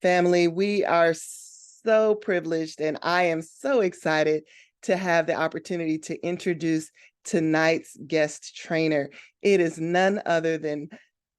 Family, we are so privileged, and I am so excited to have the opportunity to introduce tonight's guest trainer. It is none other than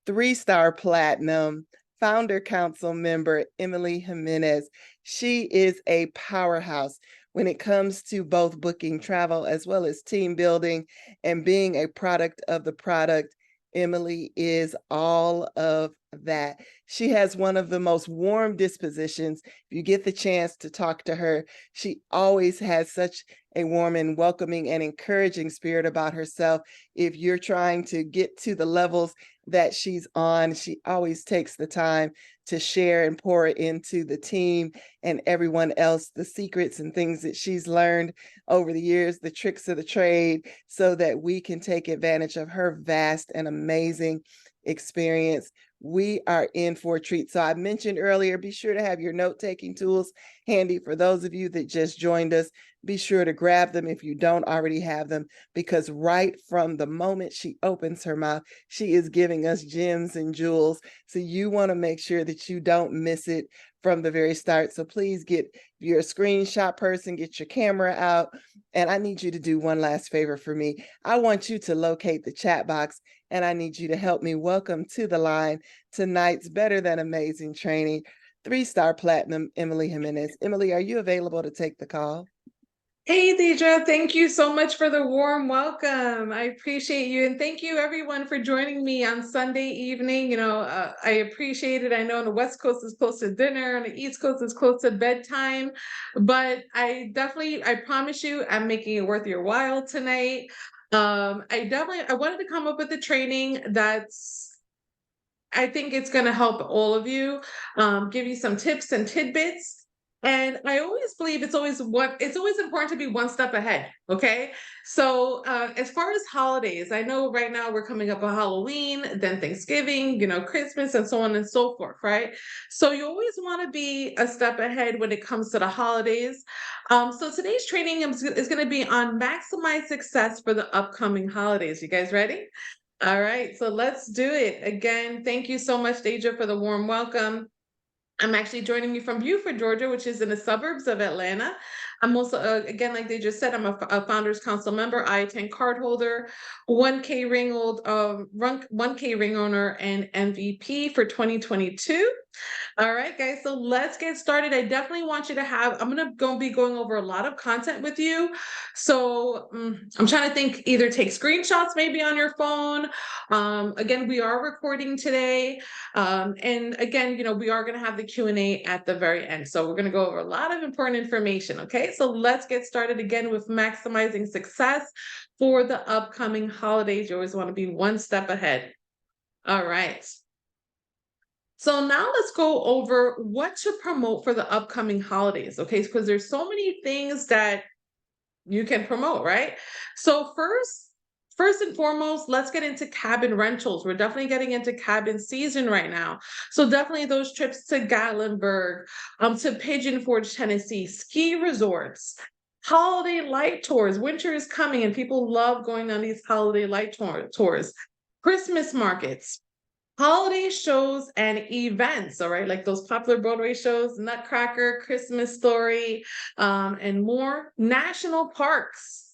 three-star platinum founder council member Emily Jimenez. She is a powerhouse when it comes to both booking travel as well as team building and being a product of the product. Emily is all of that. She has one of the most warm dispositions. If you get the chance to talk to her, she always has such a warm and welcoming and encouraging spirit about herself. If you're trying to get to the levels that she's on, she always takes the time to share and pour into the team and everyone else the secrets and things that she's learned over the years, the tricks of the trade, so that we can take advantage of her vast and amazing experience. We are in for a treat. So I mentioned earlier, be sure to have your note-taking tools handy. For those of you that just joined us, be sure to grab them if you don't already have them, because right from the moment she opens her mouth, she is giving us gems and jewels. So you want to make sure that you don't miss it from the very start. So please get your screenshot person, get your camera out. And I need you to do one last favor for me. I want you to locate the chat box, and I need you to help me welcome to the line tonight's Better Than Amazing training, three-star platinum, Emily Jimenez. Emily, are you available to take the call? Hey, Deidre, thank you so much for the warm welcome. I appreciate you. And thank you, everyone, for joining me on Sunday evening. I appreciate it. I know on the West Coast is close to dinner, on the East Coast is close to bedtime. But I promise you, I'm making it worth your while tonight. I wanted to come up with a training I think it's going to help all of you, give you some tips and tidbits. And I always believe it's always important to be one step ahead. Okay. So, as far as holidays, I know right now we're coming up on Halloween, then Thanksgiving, Christmas, and so on and so forth. Right. So you always want to be a step ahead when it comes to the holidays. So today's training is going to be on maximize success for the upcoming holidays. You guys ready? All right, so let's do it. Again, thank you so much, Deidre, for the warm welcome. I'm actually joining you from Buford, Georgia, which is in the suburbs of Atlanta. I'm also, again, like they just said, I'm a Founders Council member, I-10 card holder, 1K ring owner, and MVP for 2022. All right, guys, so let's get started. I definitely want you to I'm going to be going over a lot of content with you. So I'm trying to think, either take screenshots maybe on your phone. Again, we are recording today. And again, we are going to have the Q&A at the very end. So we're going to go over a lot of important information. Okay, so let's get started again with maximizing success for the upcoming holidays. You always want to be one step ahead. All right. So now let's go over what to promote for the upcoming holidays, okay? Because there's so many things that you can promote, right? So first and foremost, let's get into cabin rentals. We're definitely getting into cabin season right now. So definitely those trips to Gatlinburg, to Pigeon Forge, Tennessee, ski resorts, holiday light tours. Winter is coming and people love going on these holiday light tours. Christmas markets, holiday shows and events, all right, like those popular Broadway shows, Nutcracker, Christmas Story, and more. National parks,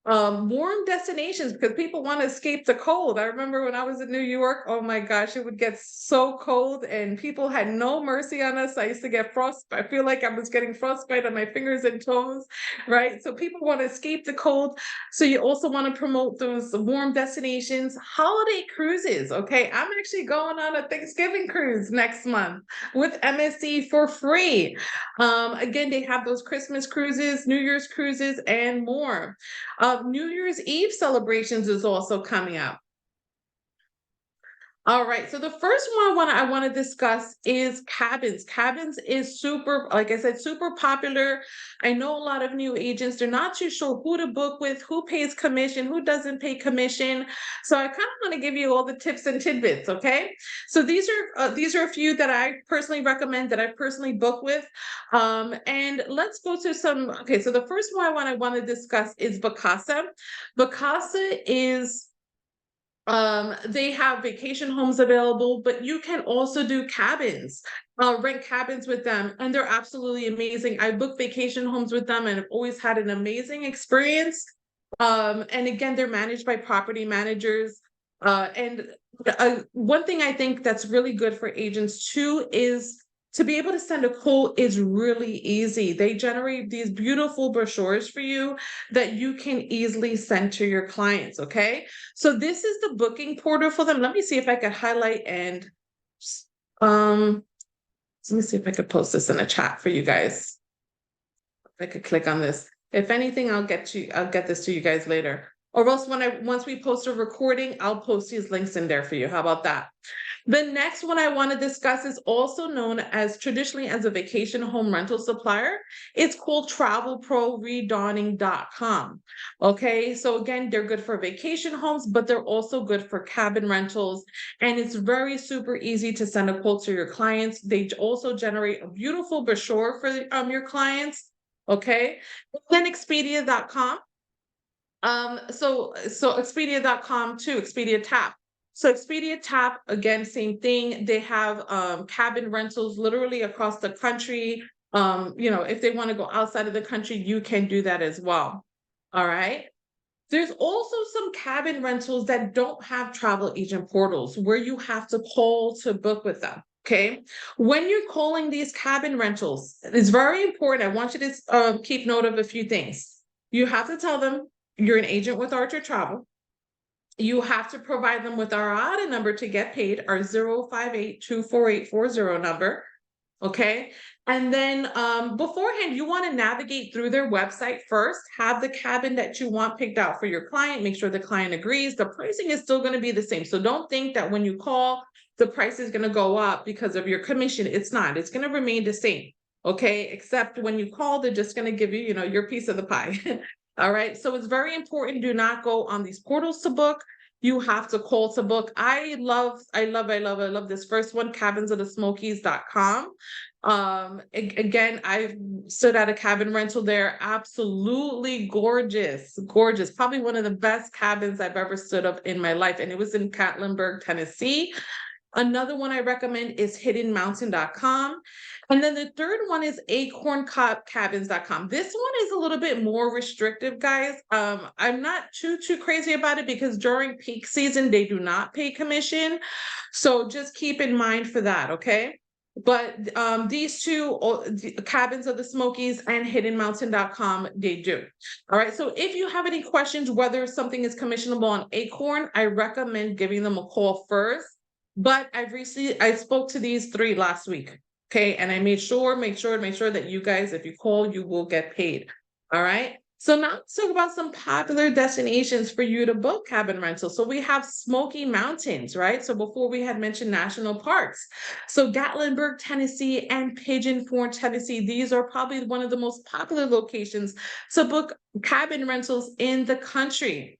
warm destinations, because people want to escape the cold. I remember when I was in New York, oh my gosh, it would get so cold and people had no mercy on us. I used to get frostbite. I feel like I was getting frostbite on my fingers and toes, right? So people want to escape the cold. So you also want to promote those warm destinations, holiday cruises. Okay, I'm actually going on a Thanksgiving cruise next month with MSC for free. Again, they have those Christmas cruises, New Year's cruises, and more. New Year's Eve celebrations is also coming up. All right, so the first one I want to discuss is cabins. Cabins is super, like I said, super popular. I know a lot of new agents, they're not too sure who to book with, who pays commission, who doesn't pay commission. So I kind of want to give you all the tips and tidbits, okay? So these are a few that I personally recommend, that I personally book with. And let's go to some. Okay, so the first one I want to discuss is Vacasa. Vacasa is They have vacation homes available, but you can also do cabins, rent cabins with them, and they're absolutely amazing. I booked vacation homes with them and have always had an amazing experience. And again, they're managed by property managers. And one thing I think that's really good for agents too is to be able to send a quote is really easy. They generate these beautiful brochures for you that you can easily send to your clients. Okay. So this is the booking portal for them. Let me see if I could highlight and um let me see if I could post this in a chat for you guys. If I could click on this. If anything, I'll get this to you guys later. Or else once we post a recording, I'll post these links in there for you. How about that? The next one I want to discuss is also known as traditionally as a vacation home rental supplier. It's called travelproredawning.com. Okay, so again, they're good for vacation homes, but they're also good for cabin rentals. And it's very super easy to send a quote to your clients. They also generate a beautiful brochure for your clients. Okay, then Expedia.com. So Expedia.com too, Expedia Tap. So Expedia Tap, again, same thing. They have cabin rentals literally across the country. If they want to go outside of the country, you can do that as well. All right. There's also some cabin rentals that don't have travel agent portals where you have to call to book with them. Okay. When you're calling these cabin rentals, it's very important. I want you to keep note of a few things. You have to tell them you're an agent with Archer Travel. You have to provide them with our ADA number to get paid, our 058-24840 number. Okay. And then beforehand, you want to navigate through their website first, have the cabin that you want picked out for your client, make sure the client agrees. The pricing is still going to be the same. So don't think that when you call, the price is going to go up because of your commission. It's not. It's going to remain the same. Okay. Except when you call, they're just going to give you, your piece of the pie. All right. So it's very important. Do not go on these portals to book. You have to call to book. I love this first one, cabinsofthesmokies.com. Again, I stood at a cabin rental there. Absolutely gorgeous, gorgeous. Probably one of the best cabins I've ever stood up in my life. And it was in Gatlinburg, Tennessee. Another one I recommend is hiddenmountain.com. And then the third one is acorncabins.com. This one is a little bit more restrictive, guys. I'm not too crazy about it because during peak season, they do not pay commission. So just keep in mind for that, okay? But these two, Cabins of the Smokies and hiddenmountain.com, they do. All right. So if you have any questions, whether something is commissionable on Acorn, I recommend giving them a call first. But I spoke to these three last week. Okay. And I make sure that you guys, if you call, you will get paid. All right. So now let's talk about some popular destinations for you to book cabin rental. So we have Smoky Mountains, right? So before we had mentioned national parks. So Gatlinburg, Tennessee and Pigeon Forge, Tennessee. These are probably one of the most popular locations to book cabin rentals in the country.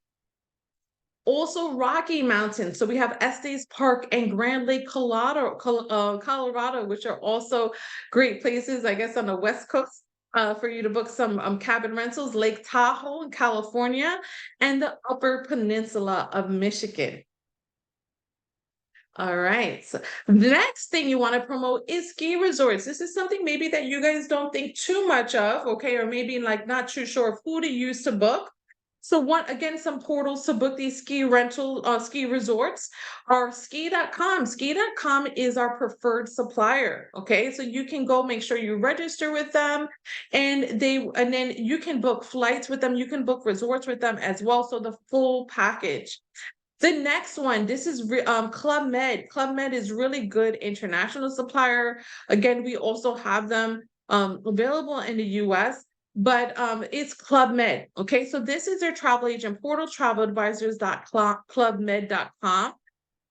Also Rocky Mountains. So we have Estes Park and Grand Lake, Colorado, which are also great places, I guess, on the West Coast for you to book some cabin rentals. Lake Tahoe in California and the Upper Peninsula of Michigan. All right. So the next thing you want to promote is ski resorts. This is something maybe that you guys don't think too much of, okay? Or maybe like not too sure of who to use to book. So some portals to book these ski resorts are ski.com. Ski.com is our preferred supplier. Okay. So you can go make sure you register with them and then you can book flights with them. You can book resorts with them as well. So the full package. The next one, this is Club Med. Club Med is really good international supplier. Again, we also have them available in the US. But it's Club Med. Okay, so this is their travel agent portal, traveladvisors.clubmed.com.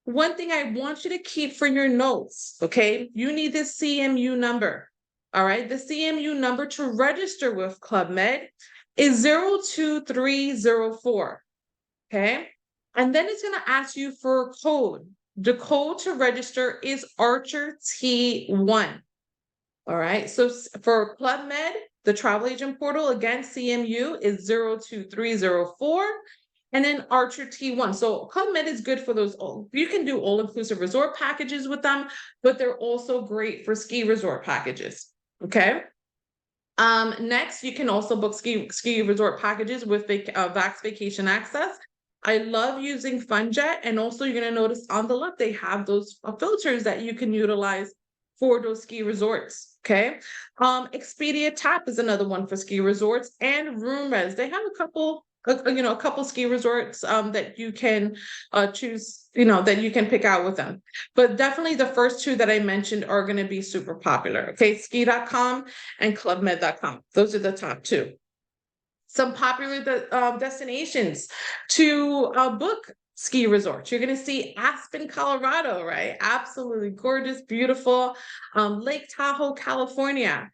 One thing I want you to keep for your notes, okay? You need this CMU number. All right, the CMU number to register with Club Med is 02304. Okay, and then it's going to ask you for a code. The code to register is Archer T1. All right, so for Club Med, the travel agent portal, again, CMU is 02304. And then Archer T1. So Club Med is good for those. You can do all-inclusive resort packages with them, but they're also great for ski resort packages. Okay. Next, you can also book ski resort packages with Vax Vacation Access. I love using FunJet, and also you're going to notice on the left they have those filters that you can utilize for those ski resorts. Okay. Expedia Tap is another one for ski resorts, and RoomRes. They have a couple. A couple ski resorts that you can choose, that you can pick out with them. But definitely the first two that I mentioned are going to be super popular. Okay, ski.com and clubmed.com. Those are the top two. Some popular destinations to book ski resorts. You're going to see Aspen, Colorado, right? Absolutely gorgeous, beautiful. Lake Tahoe, California.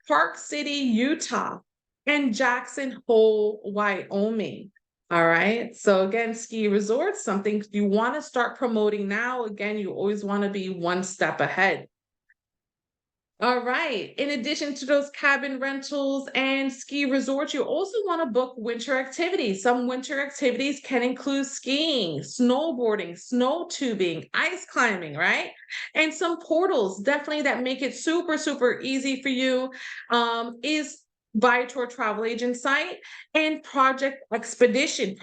Park City, Utah, and Jackson Hole, Wyoming. All right. So again, ski resorts, something you want to start promoting now. Again, you always want to be one step ahead. All right. In addition to those cabin rentals and ski resorts, you also want to book winter activities. Some winter activities can include skiing, snowboarding, snow tubing, ice climbing, right? And some portals definitely that make it super, super easy for you is Viator travel agent site and Project Expedition.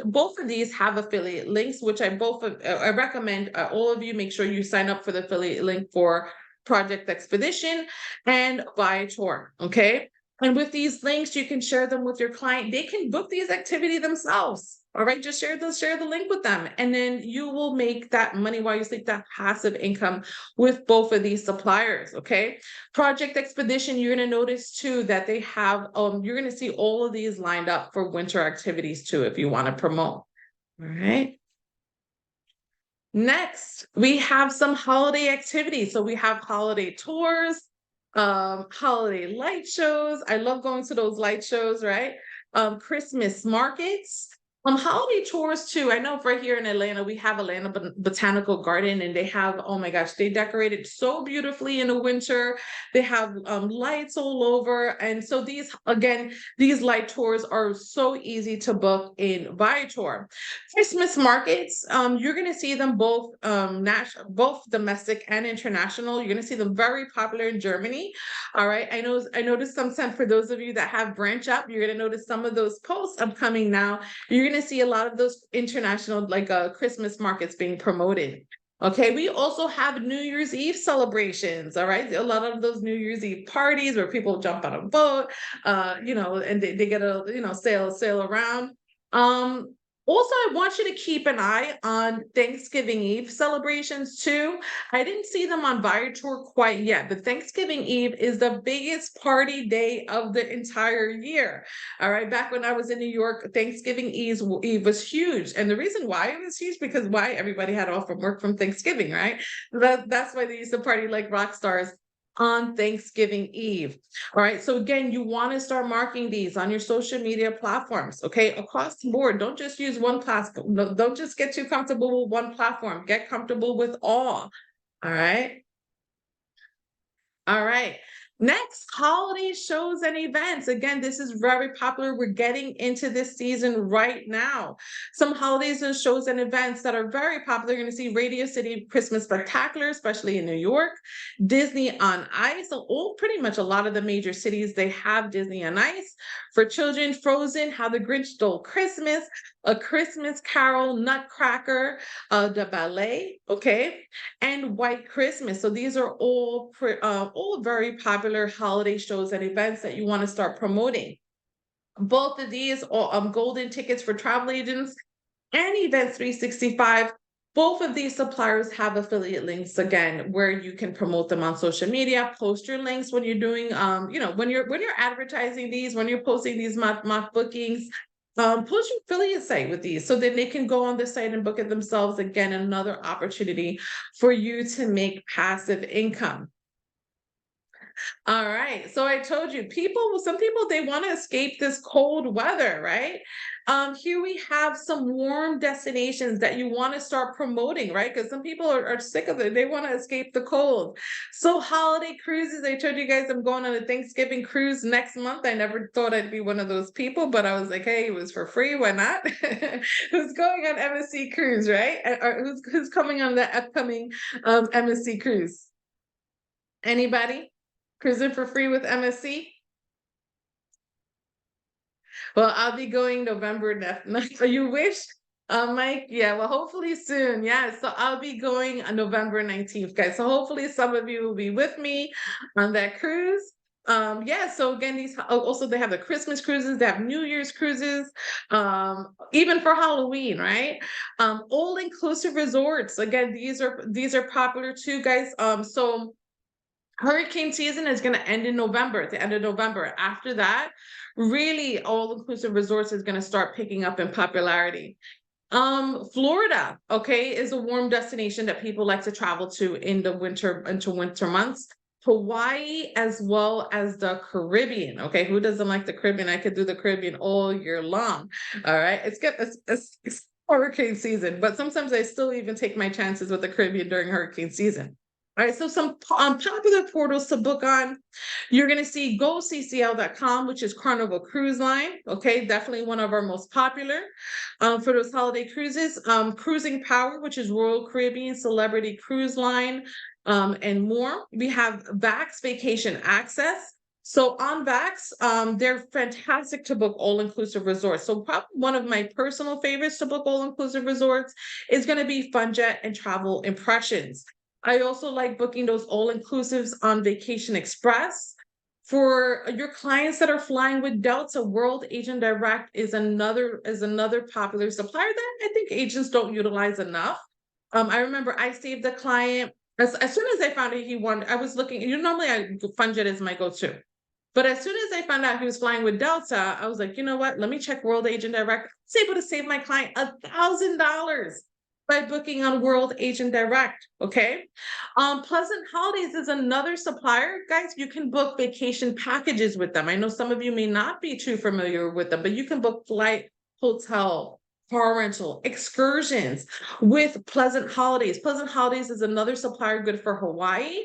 Both of these have affiliate links, which I recommend all of you make sure you sign up for the affiliate link for Project Expedition and Viator. Okay. And with these links, you can share them with your client. They can book these activities themselves. All right. Just share the link with them. And then you will make that money while you sleep, that passive income with both of these suppliers. Okay. Project Expedition, you're going to notice too that they have, you're going to see all of these lined up for winter activities too, if you want to promote. All right. Next, we have some holiday activities. So we have holiday tours, holiday light shows. I love going to those light shows, right? Christmas markets, holiday tours too. I know right here in Atlanta, we have Atlanta Botanical Garden, and they have, oh my gosh, they decorated so beautifully in the winter. They have lights all over. And so these light tours are so easy to book in Viator. Christmas markets, you're going to see them both both domestic and international. You're going to see them very popular in Germany. All right. I noticed some for those of you that have Branch Up, you're going to notice some of those posts upcoming now. You're going to see a lot of those international Christmas markets being promoted. Okay, we also have New Year's Eve celebrations. All right, a lot of those New Year's Eve parties where people jump on a boat, and they get a sail around. Also, I want you to keep an eye on Thanksgiving Eve celebrations too. I didn't see them on Viator quite yet, but Thanksgiving Eve is the biggest party day of the entire year. All right, back when I was in New York, Thanksgiving Eve was huge. And the reason why it was huge, because everybody had off from work from Thanksgiving, right? That's why they used to party like rock stars on Thanksgiving Eve. All right. So again, you want to start marking these on your social media platforms, okay? Across the board. Don't just use one platform. No, don't just get too comfortable with one platform. Get comfortable with all. All right. All right. Next, holiday shows and events. Again, this is very popular. We're getting into this season right now. Some holidays and shows and events that are very popular. You're going to see Radio City Christmas Spectacular, especially in New York. Disney on Ice. So pretty much a lot of the major cities, they have Disney on Ice. For children, Frozen, How the Grinch Stole Christmas, A Christmas Carol, Nutcracker, the ballet, okay, and White Christmas. So these are all very popular holiday shows and events that you want to start promoting. Both of these are golden tickets for travel agents and Events 365. Both of these suppliers have affiliate links again, where you can promote them on social media. Post your links when you're doing, when you're advertising these, when you're posting these mock bookings. Post your affiliate site with these, so then they can go on the site and book it themselves. Again, another opportunity for you to make passive income. All right. So I told you, some people, they want to escape this cold weather, right? Here we have some warm destinations that you want to start promoting, right? Because some people are sick of it. They want to escape the cold. So holiday cruises, I told you guys I'm going on a Thanksgiving cruise next month. I never thought I'd be one of those people, but I was like, hey, it was for free. Why not? Who's going on MSC cruise, right? Or who's coming on the upcoming MSC cruise? Anybody? Cruising for free with MSC? Well, I'll be going November 9th. You wish, Mike? Yeah, well, hopefully soon. Yeah, so I'll be going on November 19th, guys. So hopefully some of you will be with me on that cruise. Yeah, so again, also they have the Christmas cruises, they have New Year's cruises, even for Halloween, right? All inclusive resorts. Again, these are popular too, guys. So hurricane season is going to end in November, at the end of November. After that, really all inclusive resorts is going to start picking up in popularity. Florida, okay, is a warm destination that people like to travel to in the winter months. Hawaii as well as the Caribbean. Okay, who doesn't like the Caribbean? I could do the Caribbean all year long. All right, it's hurricane season, but sometimes I still even take my chances with the Caribbean during hurricane season. All right, so some popular portals to book on. You're going to see goccl.com, which is Carnival Cruise Line. Okay, definitely one of our most popular for those holiday cruises. Cruising Power, which is Royal Caribbean Celebrity Cruise Line, and more. We have Vax Vacation Access. So on Vax, they're fantastic to book all-inclusive resorts. So probably one of my personal favorites to book all-inclusive resorts is going to be FunJet and Travel Impressions. I also like booking those all-inclusives on Vacation Express. For your clients that are flying with Delta, World Agent Direct is another popular supplier that I think agents don't utilize enough. I remember I saved a client as soon as I found out he wanted. I was looking. Normally FunJet is my go-to, but as soon as I found out he was flying with Delta, I was like, you know what? Let me check World Agent Direct. I was able to save my client $1,000 by booking on World Agent Direct. Okay. Pleasant Holidays is another supplier. Guys, you can book vacation packages with them. I know some of you may not be too familiar with them, but you can book flight, hotel, car rental, excursions with Pleasant Holidays. Pleasant Holidays is another supplier good for Hawaii.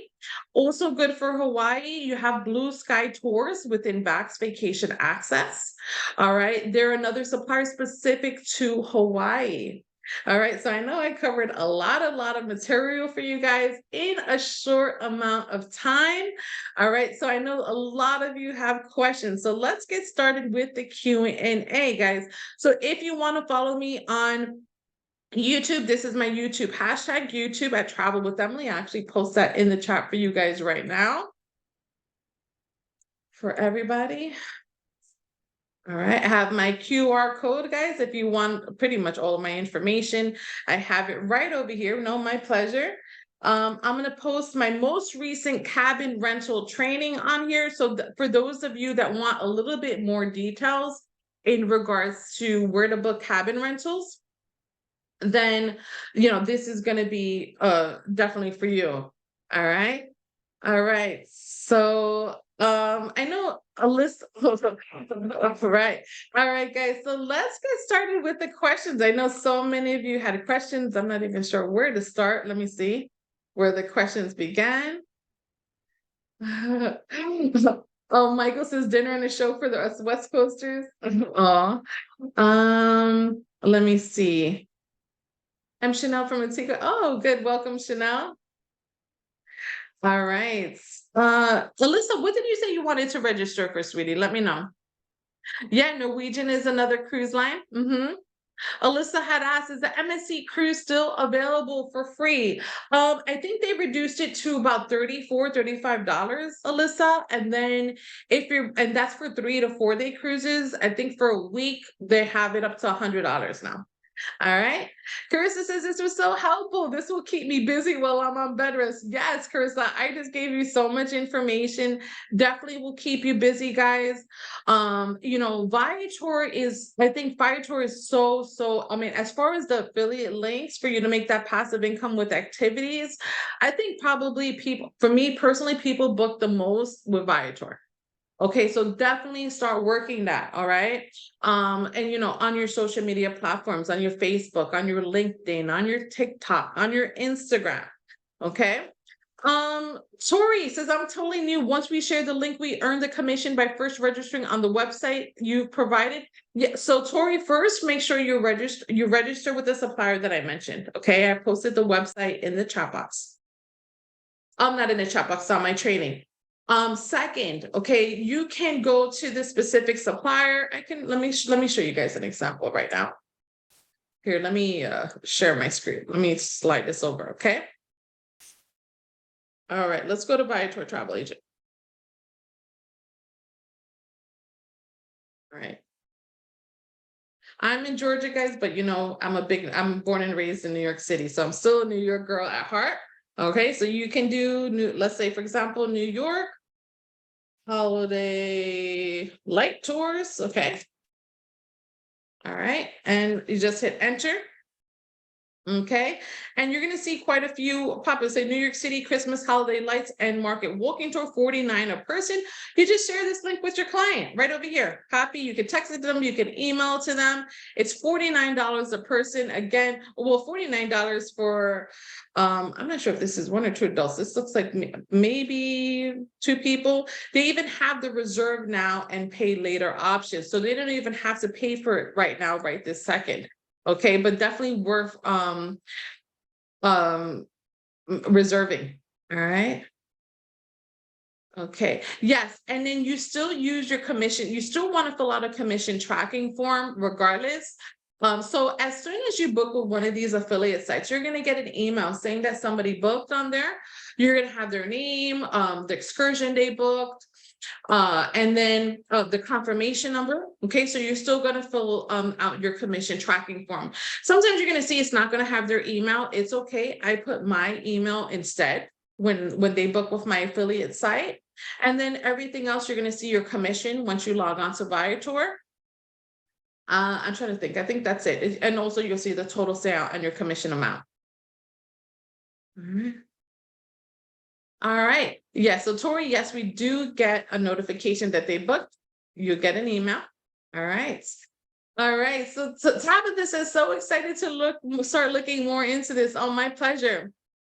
Also good for Hawaii, you have Blue Sky Tours within Vax Vacation Access. All right, they're another supplier specific to Hawaii. All right, so I know I covered a lot of material for you guys in a short amount of time. All right, so I know a lot of you have questions. So let's get started with the Q&A, guys. So if you want to follow me on YouTube, this is my YouTube, hashtag YouTube at Travel with Emily. I actually post that in the chat for you guys right now. For everybody. All right, I have my QR code, guys. If you want pretty much all of my information, I have it right over here. No, my pleasure. I'm going to post my most recent cabin rental training on here. So for those of you that want a little bit more details in regards to where to book cabin rentals, then, this is going to be definitely for you. All right. All right. So I know Alyssa. Right. All right, guys. So let's get started with the questions. I know so many of you had questions. I'm not even sure where to start. Let me see where the questions began. Oh, Michael says dinner and a show for the us West Coasters. Oh, let me see. I'm Chanel from Antigua. Oh, good. Welcome, Chanel. All right. Alyssa, what did you say you wanted to register for, sweetie? Let me know. Yeah, Norwegian is another cruise line. Alyssa had asked, is the MSC cruise still available for free? I think they reduced it to about $35, Alyssa. And then and that's for 3 to 4 day cruises. I think for a week, they have it up to $100 now. All right. Carissa says this was so helpful. This will keep me busy while I'm on bed rest. Yes, Carissa, I just gave you so much information. Definitely will keep you busy, guys. Viator is, I think Viator is I mean, as far as the affiliate links for you to make that passive income with activities, I think probably people, for me personally, people book the most with Viator. Okay, so definitely start working that, all right? And on your social media platforms, on your Facebook, on your LinkedIn, on your TikTok, on your Instagram. Okay. Tori says, I'm totally new. Once we share the link, we earn the commission by first registering on the website you provided. Yeah, so Tori, first make sure you register with the supplier that I mentioned. Okay, I posted the website in the chat box. I'm not in the chat box on my training. Second, okay, you can go to the specific supplier. Let me show you guys an example right now. Here, let me share my screen. Let me slide this over, okay? All right, let's go to Viator Travel Agent. All right. I'm in Georgia, guys, but I'm born and raised in New York City, so I'm still a New York girl at heart. Okay, so you can do let's say, for example, New York holiday light tours. Okay. All right, and you just hit enter. Okay, and you're going to see quite a few pop-ups. Say New York City Christmas holiday lights and market walking tour, $49 a person. You just share this link with your client right over here. Copy, you can text it to them, you can email to them. It's $49 a person. Again, well, $49 for I'm not sure if this is one or two adults. This looks like maybe two people. They even have the reserve now and pay later options, so they don't even have to pay for it right now, right this second. Okay, but definitely worth reserving. All right. Okay. Yes, and then you still use your commission. You still want to fill out a commission tracking form regardless. So as soon as you book with one of these affiliate sites, you're going to get an email saying that somebody booked on there. You're going to have their name, the excursion they booked, and then the confirmation number. Okay, so you're still going to fill out your commission tracking form. Sometimes you're going to see it's not going to have their email. It's okay. I put my email instead when they book with my affiliate site. And then everything else, you're going to see your commission once you log on to Viator. I'm trying to think. I think that's it. And also you'll see the total sale and your commission amount. All right. All right. Yeah. So Tori, yes, we do get a notification that they booked. You get an email. All right. All right. So Tabitha says, so excited to start looking more into this. Oh, my pleasure.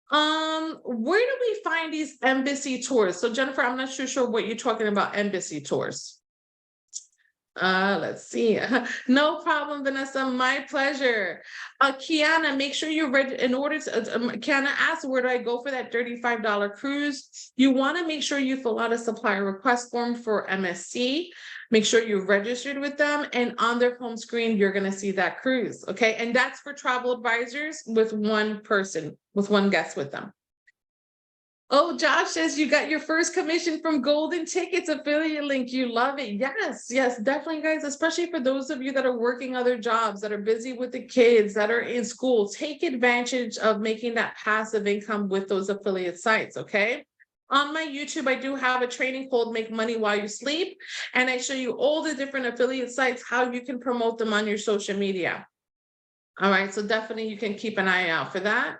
Where do we find these embassy tours? So Jennifer, I'm not sure what you're talking about, embassy tours. Let's see. No problem, Vanessa. My pleasure. Kiana, make sure you're ready. In order to, Kiana asked, where do I go for that $35 cruise? You want to make sure you fill out a supplier request form for MSC. Make sure you're registered with them, and on their home screen, you're going to see that cruise. Okay. And that's for travel advisors with one person, with one guest with them. Oh, Josh says you got your first commission from Golden Tickets affiliate link. You love it. Yes, yes, definitely, guys, especially for those of you that are working other jobs, that are busy with the kids, that are in school. Take advantage of making that passive income with those affiliate sites, okay? On my YouTube, I do have a training called Make Money While You Sleep, and I show you all the different affiliate sites, how you can promote them on your social media. All right, so definitely you can keep an eye out for that.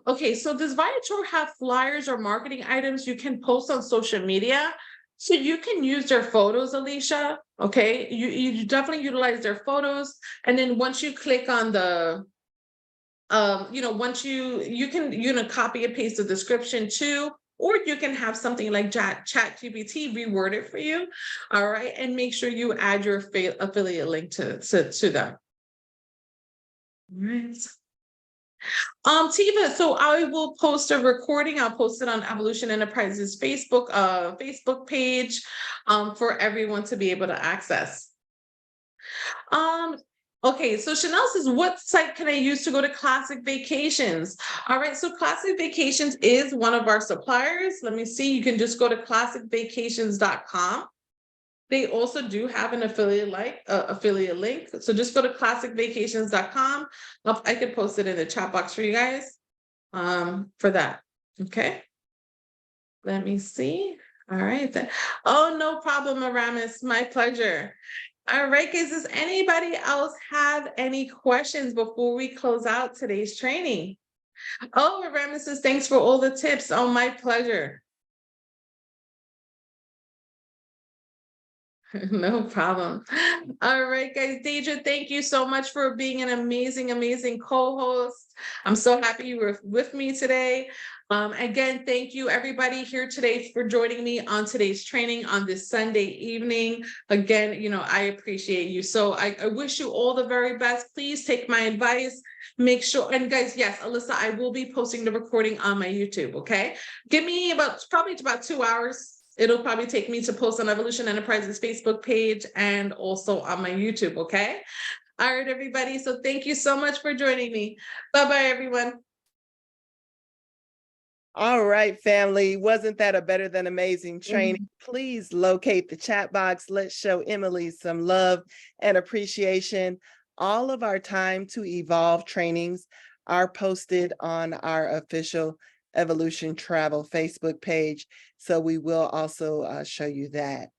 Okay, so does Viator have flyers or marketing items you can post on social media? So you can use their photos, Alicia. Okay, you definitely utilize their photos. And then once you click on the, once you can, copy and paste the description too, or you can have something like ChatGPT reword it for you. All right, and make sure you add your affiliate link to them. All right. Tiva, so I will post a recording. I'll post it on Evolution Enterprises Facebook page for everyone to be able to access. Okay, so Chanel says, what site can I use to go to Classic Vacations? All right, so Classic Vacations is one of our suppliers. Let me see, you can just go to classicvacations.com. They also do have an affiliate link. So just go to classicvacations.com. I can post it in the chat box for you guys for that. Okay. Let me see. All right then. Oh, no problem, Aramis. My pleasure. All right, guys. Does anybody else have any questions before we close out today's training? Oh, Aramis says, thanks for all the tips. Oh, my pleasure. No problem. All right, guys. Deidre, thank you so much for being an amazing, amazing co-host. I'm so happy you were with me today. Again, thank you everybody here today for joining me on today's training on this Sunday evening. Again, I appreciate you. So I wish you all the very best. Please take my advice. Make sure, and guys, yes, Alyssa, I will be posting the recording on my YouTube, okay? Give me probably about 2 hours. It'll probably take me to post on Evolution Enterprises Facebook page and also on my YouTube, okay? All right, everybody. So thank you so much for joining me. Bye-bye, everyone. All right, family. Wasn't that a better than amazing training? Mhm. Please locate the chat box. Let's show Emily some love and appreciation. All of our Time to Evolve trainings are posted on our official Evolution Travel Facebook page. So we will also show you that.